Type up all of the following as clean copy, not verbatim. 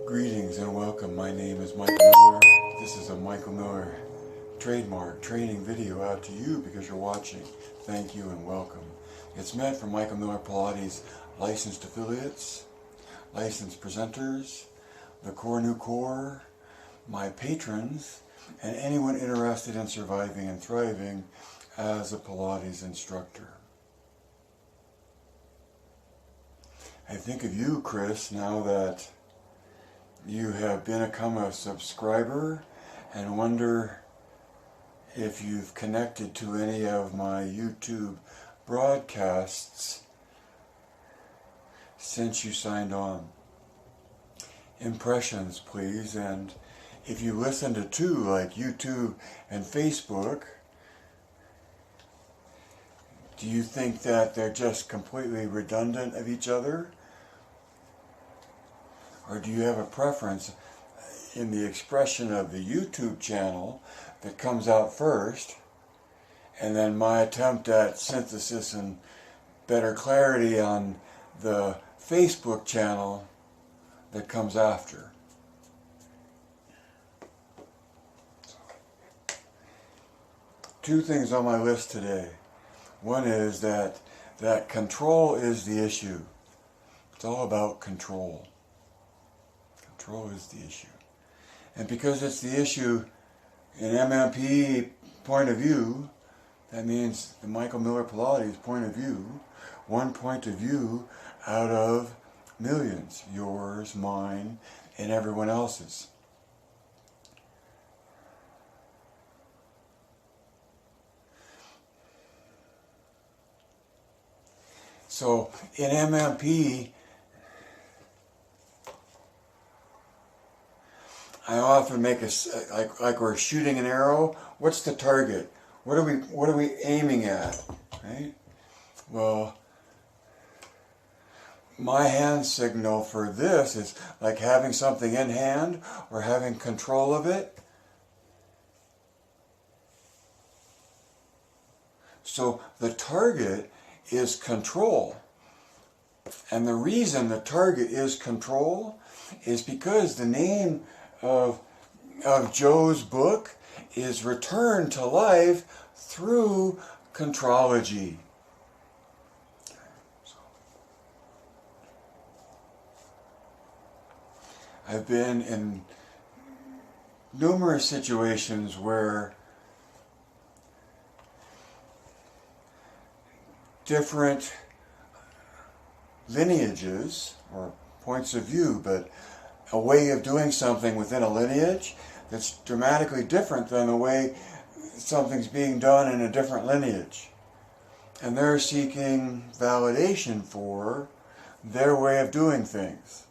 Greetings and welcome. My name is Michael Miller. This is a Michael Miller trademark training video out to you because you're watching. Thank you and welcome. It's meant for Michael Miller Pilates licensed affiliates, licensed presenters, the Core New Core, my patrons, and anyone interested in surviving and thriving as a Pilates instructor. I think of you, Chris, now that you have become a subscriber, and wonder if you've connected to any of my YouTube broadcasts since you signed on. Impressions, please, and if you listen to two, like YouTube and Facebook, do you think that they're just completely redundant of each other? Or do you have a preference in the expression of the YouTube channel that comes out first, and then my attempt at synthesis and better clarity on the Facebook channel that comes after? Two things on my list today. One is that control is the issue. It's all about control. Control is the issue. And because it's the issue in MMP point of view, that means the Michael Miller Pilates point of view, one point of view out of millions, yours, mine, and everyone else's. So in MMP, I often make like we're shooting an arrow. What's the target? What are we aiming at? Right? Well, my hand signal for this is like having something in hand or having control of it. So the target is control. And the reason the target is control is because the name of Joe's book is Return to Life Through Contrology. I've been in numerous situations where different lineages or points of view, but a way of doing something within a lineage that's dramatically different than the way something's being done in a different lineage. And they're seeking validation for their way of doing things.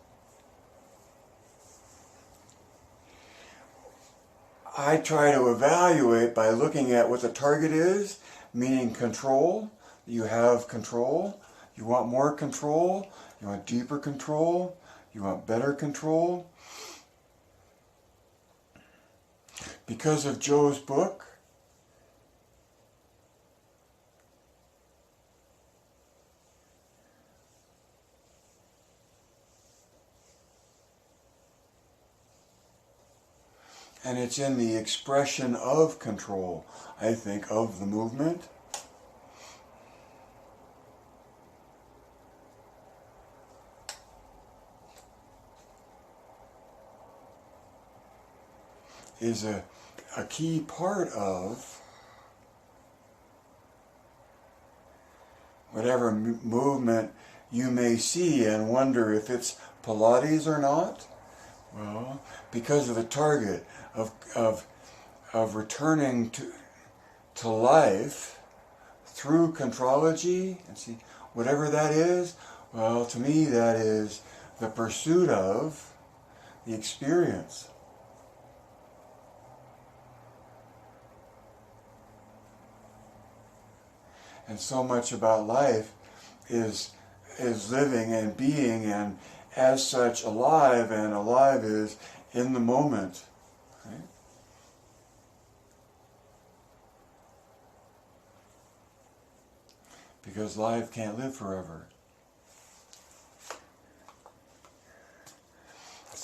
I try to evaluate by looking at what the target is, meaning control. You have control. You want more control. You want deeper control. You want better control. Because of Joe's book, and it's in the expression of control, I think, of the movement. Is a key part of whatever movement you may see and wonder if it's Pilates or not. Well, because of the target of returning to life through contrology, and see, whatever that is, well, to me that is the pursuit of the experience. And so much about life is living and being, and as such alive, and alive is in the moment. Right? Because life can't live forever.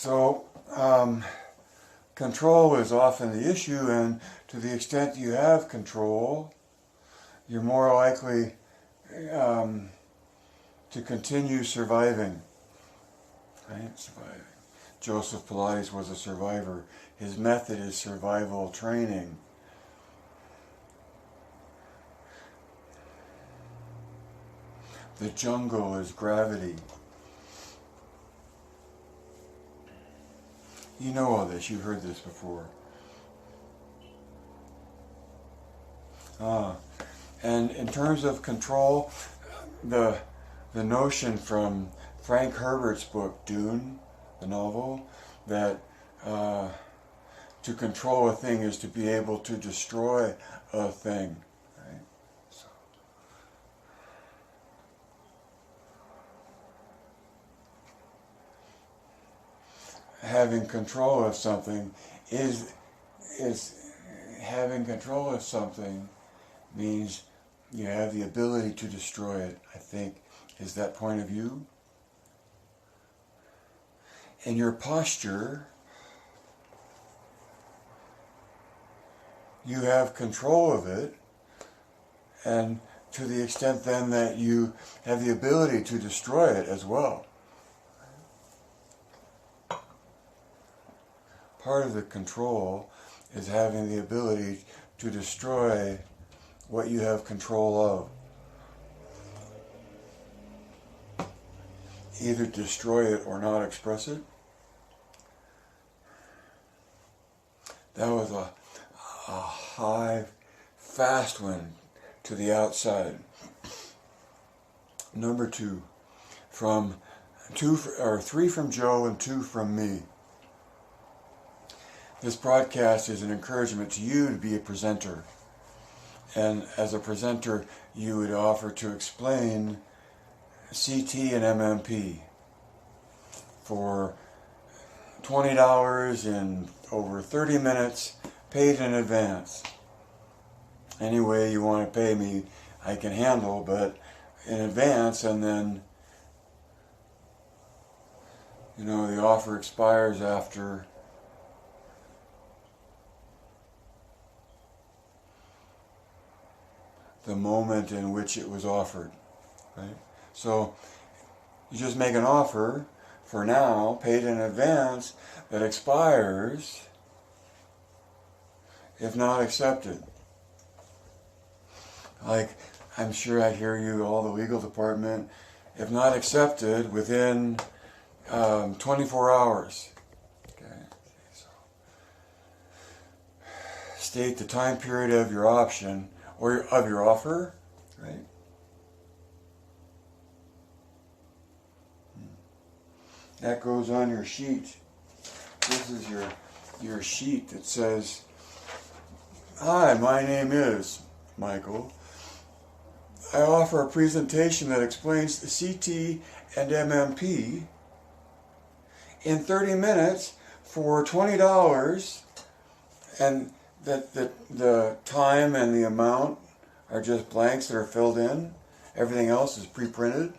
So, control is often the issue, and to the extent you have control, you're more likely to continue surviving. Right? Surviving. Joseph Pilates was a survivor. His method is survival training. The jungle is gravity. You know all this. You've heard this before. And in terms of control, the notion from Frank Herbert's book, Dune, the novel, that to control a thing is to be able to destroy a thing. Right? So. Having control of something is having control of something means you have the ability to destroy it, I think, is that point of view. In your posture, you have control of it, and to the extent then that you have the ability to destroy it as well. Part of the control is having the ability to destroy what you have control of. Either destroy it or not express it. That was a high, fast one to the outside. Number 2, from 3 from Joe and 2 from me. This broadcast is an encouragement to you to be a presenter. And as a presenter, you would offer to explain CT and MMP for $20 in over 30 minutes, paid in advance. Any way you want to pay me, I can handle, but in advance, and then, the offer expires after the moment in which it was offered, right? So you just make an offer for now, paid in advance, that expires if not accepted. Like, I'm sure I hear you, all the legal department, if not accepted within 24 hours. Okay, so state the time period of your option, or of your offer, right? That goes on your sheet. This is your sheet that says, "Hi, my name is Michael. I offer a presentation that explains the CT and MMP in 30 minutes for $20, and that the time and the amount are just blanks that are filled in. Everything else is pre-printed.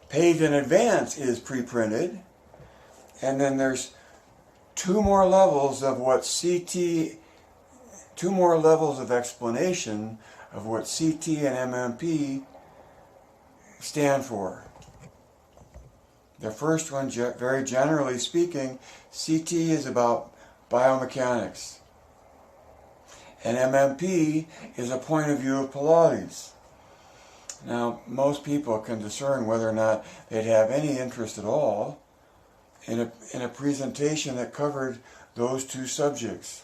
Paid in advance is pre-printed, and then there's 2 more levels of what 2 more levels of explanation of what CT and MMP stand for. The first one, very generally speaking, CT is about biomechanics, and MMP is a point of view of Pilates. Now, most people can discern whether or not they'd have any interest at all in a presentation that covered those 2 subjects.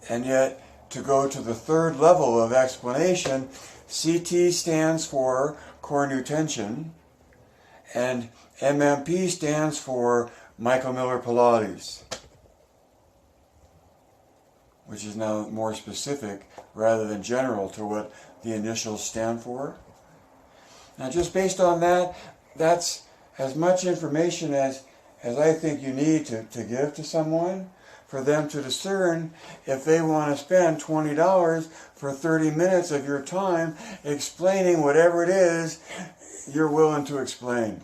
And yet, to go to the 3rd level of explanation, CT stands for core new tension, and MMP stands for Michael Miller Pilates, which is now more specific rather than general to what the initials stand for. Now, just based on that, that's as much information as I think you need to give to someone for them to discern if they want to spend $20 for 30 minutes of your time explaining whatever it is you're willing to explain.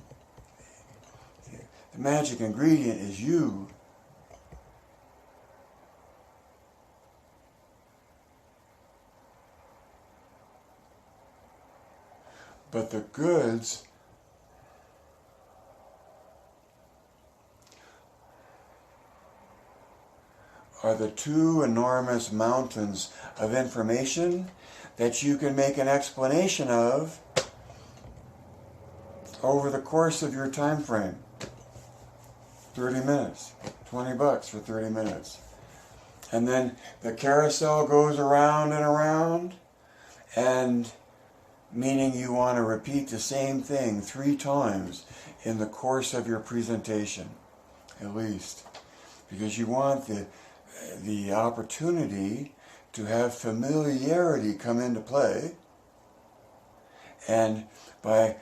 The magic ingredient is you. But the goods are the two enormous mountains of information that you can make an explanation of over the course of your time frame. 30 minutes, $20 for 30 minutes. And then the carousel goes around and around, and meaning you want to repeat the same thing 3 times in the course of your presentation, at least. Because you want the opportunity to have familiarity come into play, and by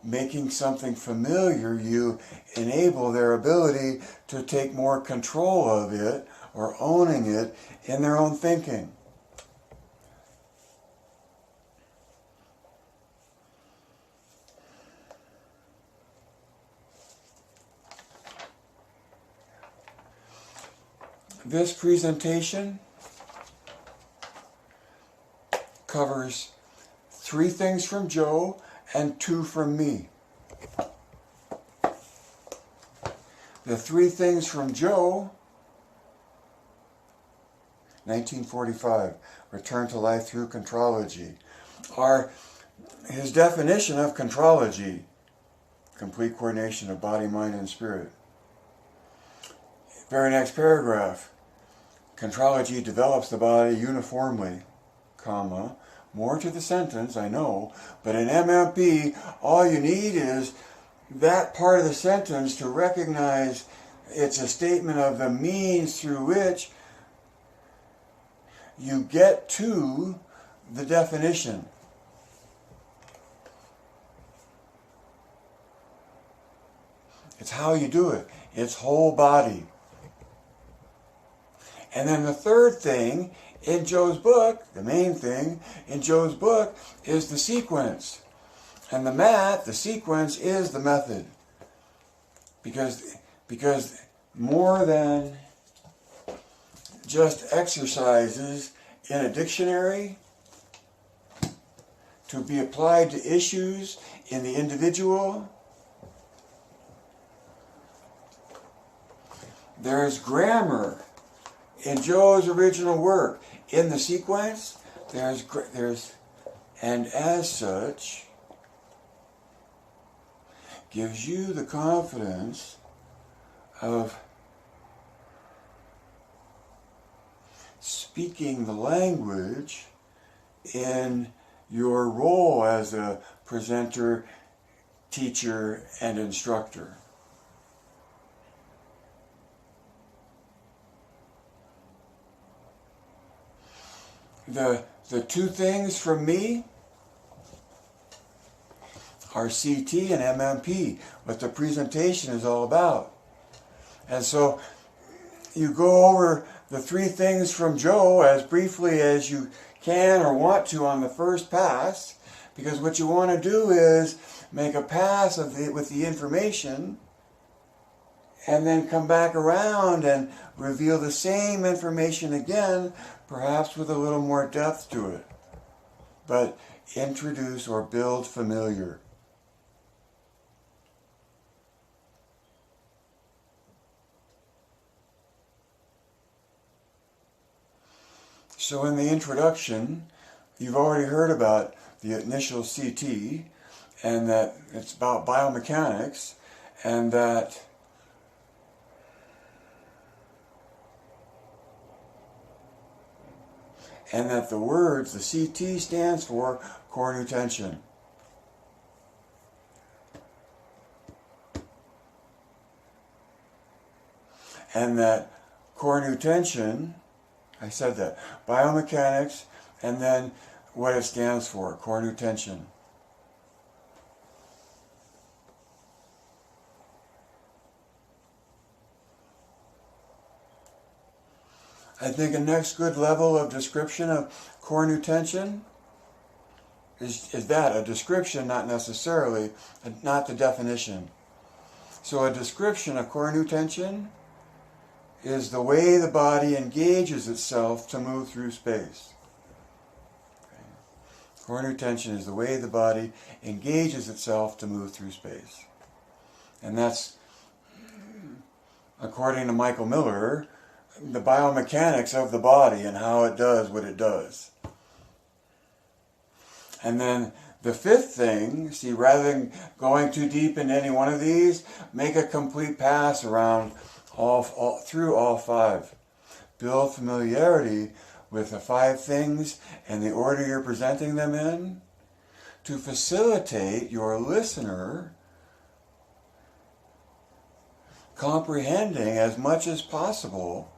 making something familiar, you enable their ability to take more control of it or owning it in their own thinking. This presentation covers 3 things from Joe and 2 from me. The 3 things from Joe: 1945, Return to Life Through Contrology, are his definition of contrology: complete coordination of body, mind, and spirit. Very next paragraph: contrology develops the body uniformly, comma, more to the sentence, I know, but in MMP, all you need is that part of the sentence to recognize it's a statement of the means through which you get to the definition. It's how you do it. It's whole body. And then the third thing in Joe's book, the main thing in Joe's book, is the sequence. And the sequence is the method. Because more than just exercises in a dictionary to be applied to issues in the individual, there's grammar in Joe's original work. In the sequence, there's, and as such, gives you the confidence of speaking the language in your role as a presenter, teacher, and instructor. The 2 things from me are CT and MMP, what the presentation is all about. And so you go over the 3 things from Joe as briefly as you can or want to on the first pass, because what you want to do is make a pass with the information and then come back around and reveal the same information again, perhaps with a little more depth to it. But introduce or build familiar. So in the introduction, you've already heard about the initial CT, and that it's about biomechanics, and that the words, the CT stands for core new tension. And that core new tension, I said that, biomechanics, and then what it stands for, core new tension. I think a next good level of description of core new tension is that, a description, not necessarily, not the definition. So a description of core new tension is the way the body engages itself to move through space. Okay. Core new tension is the way the body engages itself to move through space. And that's, according to Michael Miller, the biomechanics of the body and how it does what it does. And then the fifth thing, see, rather than going too deep into any one of these, make a complete pass around through all five. Build familiarity with the five things and the order you're presenting them in to facilitate your listener comprehending as much as possible,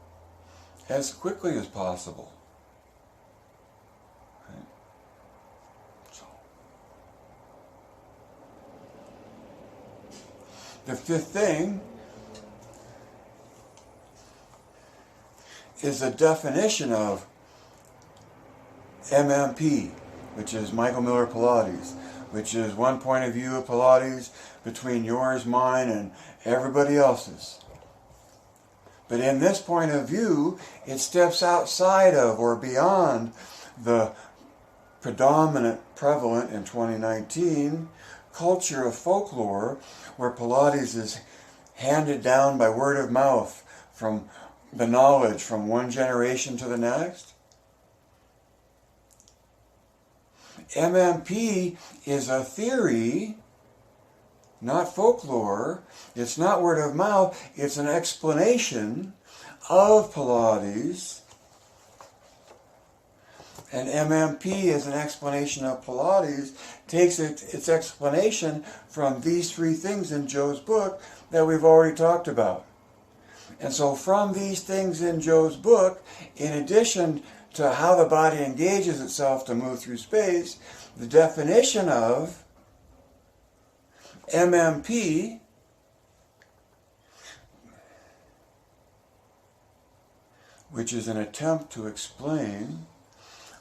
as quickly as possible. Right? So, the fifth thing is a definition of MMP, which is Michael Miller Pilates, which is one point of view of Pilates between yours, mine, and everybody else's. But in this point of view, it steps outside of or beyond the predominant, prevalent in 2019 culture of folklore, where Pilates is handed down by word of mouth from the knowledge from one generation to the next. MMP is a theory, not folklore. It's not word of mouth. It's an explanation of Pilates. And MMP is an explanation of Pilates, takes its explanation from these three things in Joe's book that we've already talked about. And so from these things in Joe's book, in addition to how the body engages itself to move through space, the definition of MMP which is an attempt to explain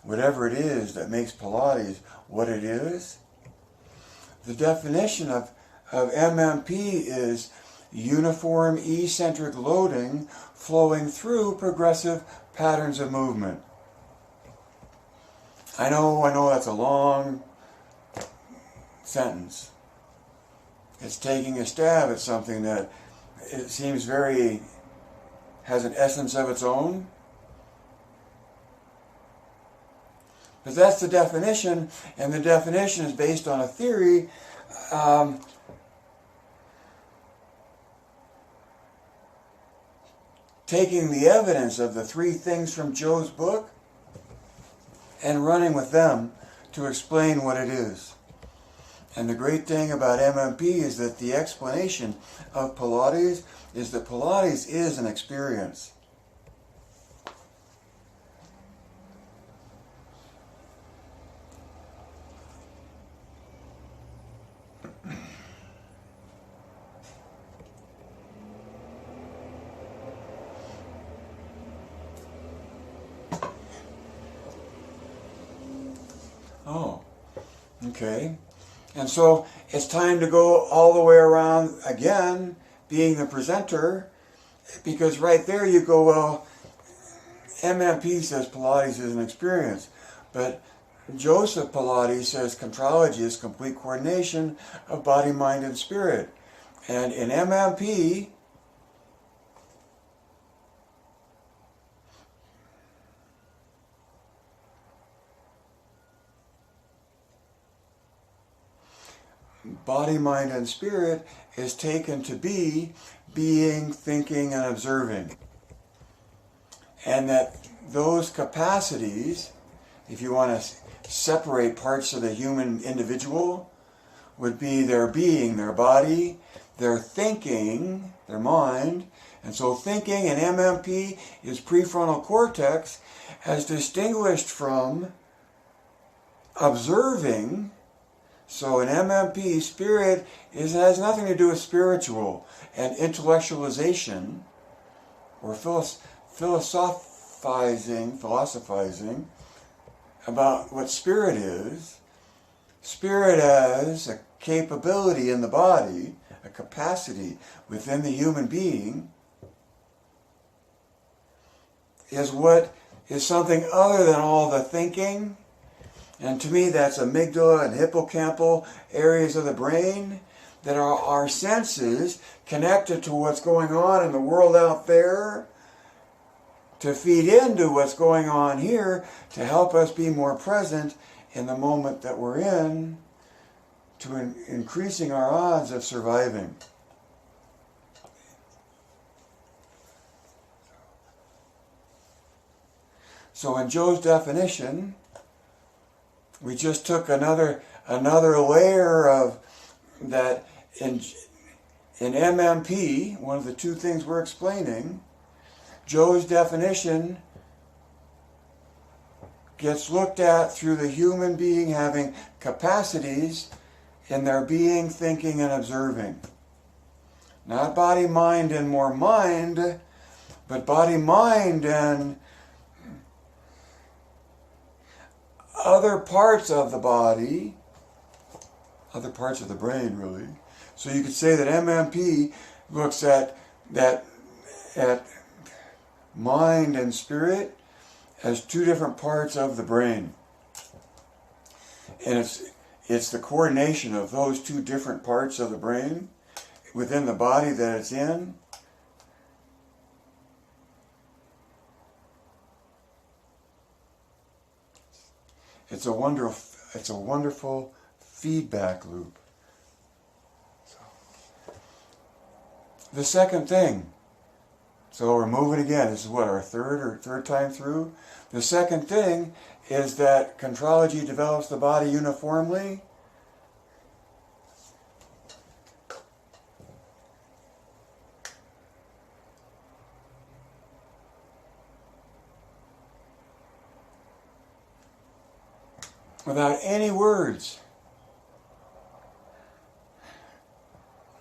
whatever it is that makes Pilates what it is. The definition of MMP is uniform eccentric loading flowing through progressive patterns of movement. I know that's a long sentence. It's taking a stab at something that it seems has an essence of its own. But that's the definition, and the definition is based on a theory taking the evidence of the three things from Joe's book and running with them to explain what it is. And the great thing about MMP is that the explanation of Pilates is that Pilates is an experience. Oh, okay. And so it's time to go all the way around again, being the presenter, because right there you go, well, MMP says Pilates is an experience, but Joseph Pilates says contrology is complete coordination of body, mind, and spirit. And in MMP, body, mind, and spirit is taken to be being, thinking, and observing. And that those capacities, if you want to separate parts of the human individual, would be their being, their body, their thinking, their mind. And so thinking in MMP is prefrontal cortex as distinguished from observing. So in MMP, spirit has nothing to do with spiritual and intellectualization or philosophizing philosophizing about what spirit is. Spirit as a capability in the body, a capacity within the human being, is what is something other than all the thinking. And to me, that's amygdala and hippocampal areas of the brain that are our senses connected to what's going on in the world out there to feed into what's going on here to help us be more present in the moment that we're in, to increasing our odds of surviving. So in Joe's definition, we just took another layer of that in MMP, one of the two things we're explaining. Joe's definition gets looked at through the human being having capacities in their being, thinking, and observing. Not body, mind, and more mind, but body, mind, and other parts of the body, other parts of the brain, really. So you could say that MMP looks at mind and spirit as two different parts of the brain. And it's the coordination of those two different parts of the brain within the body that it's in. It's a wonderful feedback loop. So, the second thing, so we're moving again. This is what, our third time through? The second thing is that contrology develops the body uniformly. Without any words.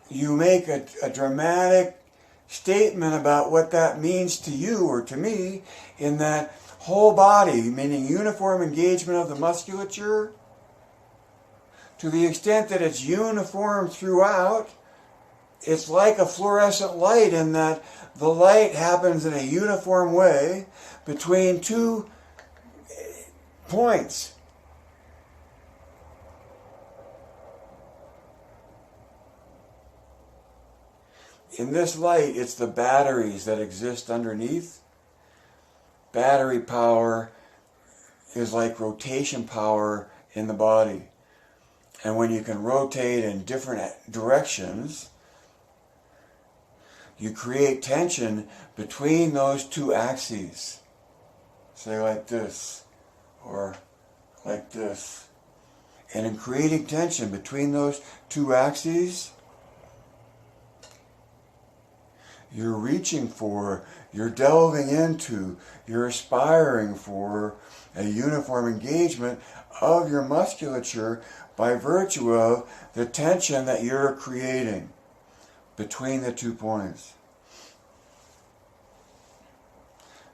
You make a dramatic statement about what that means to you or to me in that whole body, meaning uniform engagement of the musculature, to the extent that it's uniform throughout. It's like a fluorescent light in that the light happens in a uniform way between 2 points. In this light, it's the batteries that exist underneath. Battery power is like rotation power in the body. And when you can rotate in different directions, you create tension between those 2 axes. Say like this, or like this. And in creating tension between those 2 axes, you're reaching for, you're delving into, you're aspiring for a uniform engagement of your musculature by virtue of the tension that you're creating between the 2 points.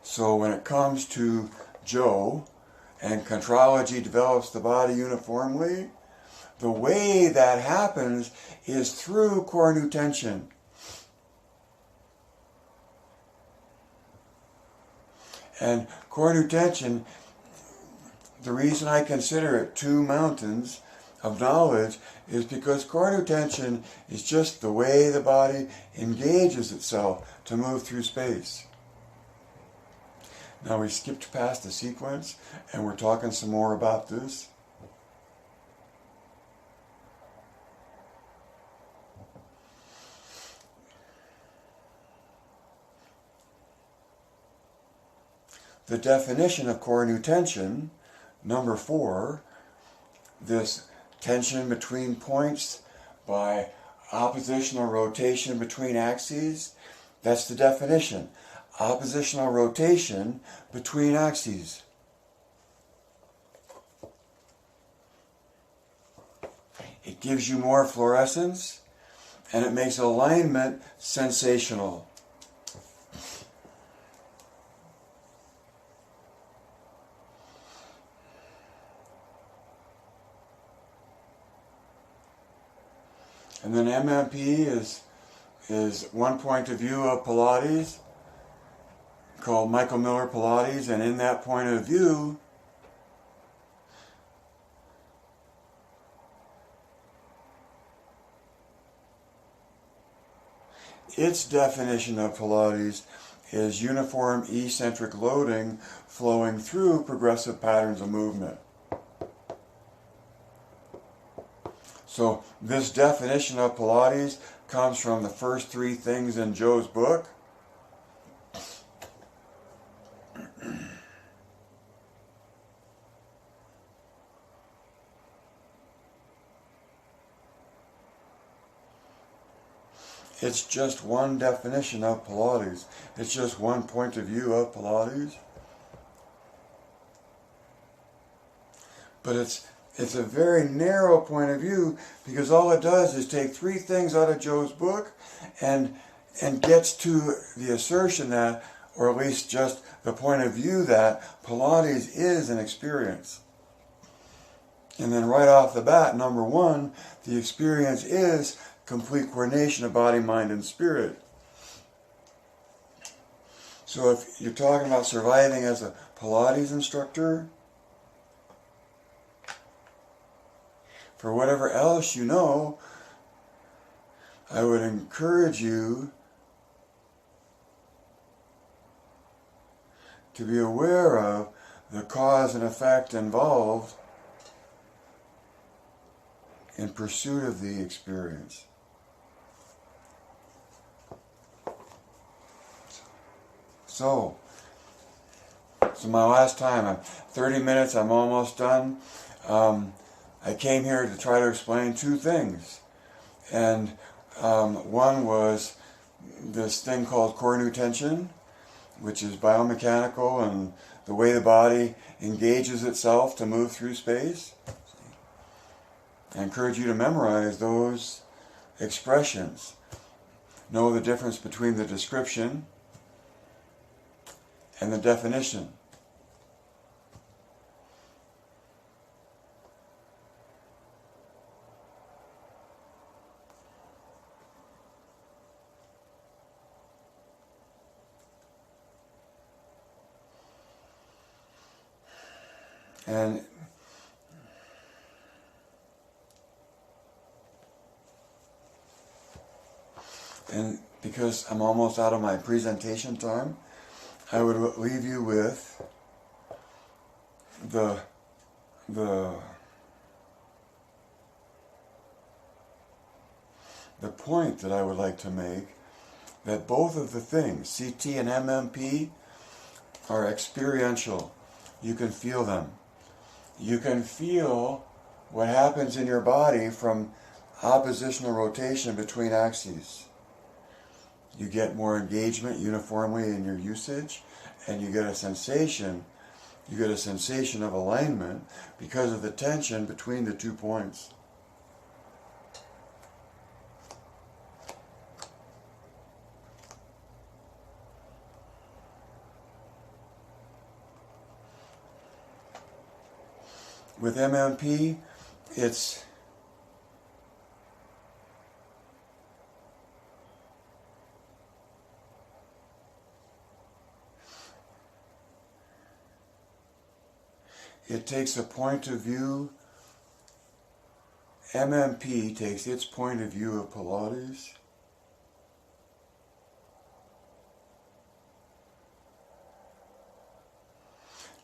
So when it comes to Joe, and contrology develops the body uniformly, the way that happens is through core nu tension. And core nu tension, the reason I consider it 2 mountains of knowledge is because core nu tension is just the way the body engages itself to move through space. Now we skipped past the sequence and we're talking some more about this. The definition of core nu tension, number 4, this tension between points by oppositional rotation between axes, that's the definition. Oppositional rotation between axes. It gives you more fluorescence and it makes alignment sensational. And then MMP is one point of view of Pilates called michaelmillerpilates, and in that point of view, its definition of Pilates is uniform eccentric loading flowing through progressive patterns of movement. So this definition of Pilates comes from the first three things in Joe's book. It's just one definition of Pilates. It's just one point of view of Pilates. But it's a very narrow point of view, because all it does is take three things out of Joe's book and gets to the assertion that, or at least just the point of view that, Pilates is an experience. And then right off the bat, number one, the experience is complete coordination of body, mind, and spirit. So if you're talking about surviving as a Pilates instructor, for whatever else you know, I would encourage you to be aware of the cause and effect involved in pursuit of the experience. So my last time, I'm 30 minutes, I'm almost done. I came here to try to explain two things. And one was this thing called core new tension, which is biomechanical and the way the body engages itself to move through space. I encourage you to memorize those expressions. Know the difference between the description and the definition. And because I'm almost out of my presentation time, I would leave you with the point that I would like to make, that both of the things, CT and MMP, are experiential. You can feel them. You can feel what happens in your body from oppositional rotation between axes. You get more engagement uniformly in your usage, and you get a sensation of alignment because of the tension between the 2 points. With MMP, it takes a point of view. MMP takes its point of view of Pilates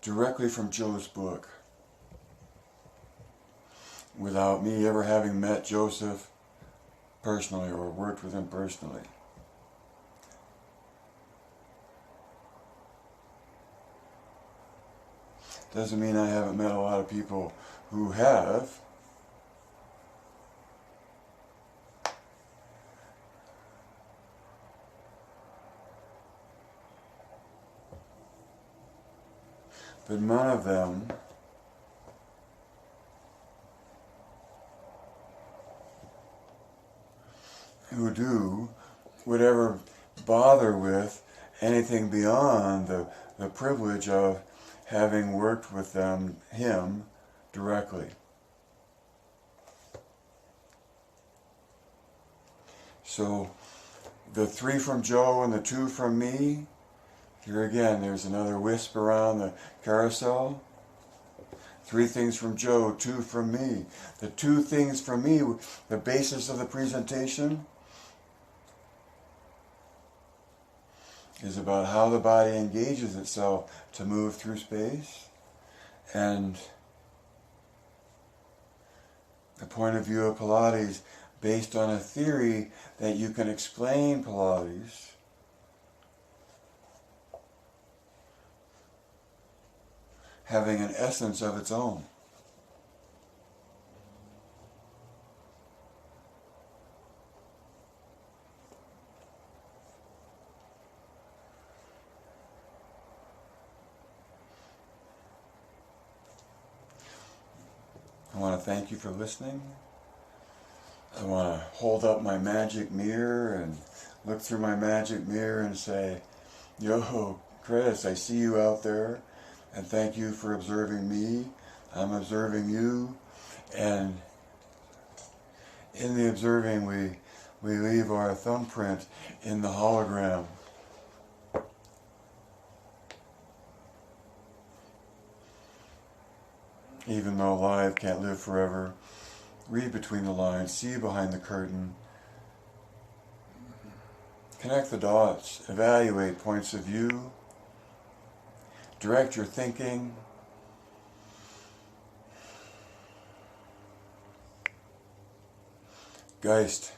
directly from Joe's book, without me ever having met Joseph personally or worked with him personally. Doesn't mean I haven't met a lot of people who have. But none of them who do would ever bother with anything beyond the privilege of having worked with him directly. So the 3 from Joe and the 2 from me. Here again, there's another wisp around the carousel. 3 things from Joe, 2 from me. The 2 things from me, the basis of the presentation, is about how the body engages itself to move through space. And the point of view of Pilates, based on a theory that you can explain Pilates having an essence of its own. I want to thank you for listening. I want to hold up my magic mirror and look through my magic mirror and say, yo, Chris, I see you out there, and thank you for observing me. I'm observing you, and in the observing we leave our thumbprint in the hologram. Even though life can't live forever, read between the lines, see behind the curtain, connect the dots, evaluate points of view, direct your thinking, Geist,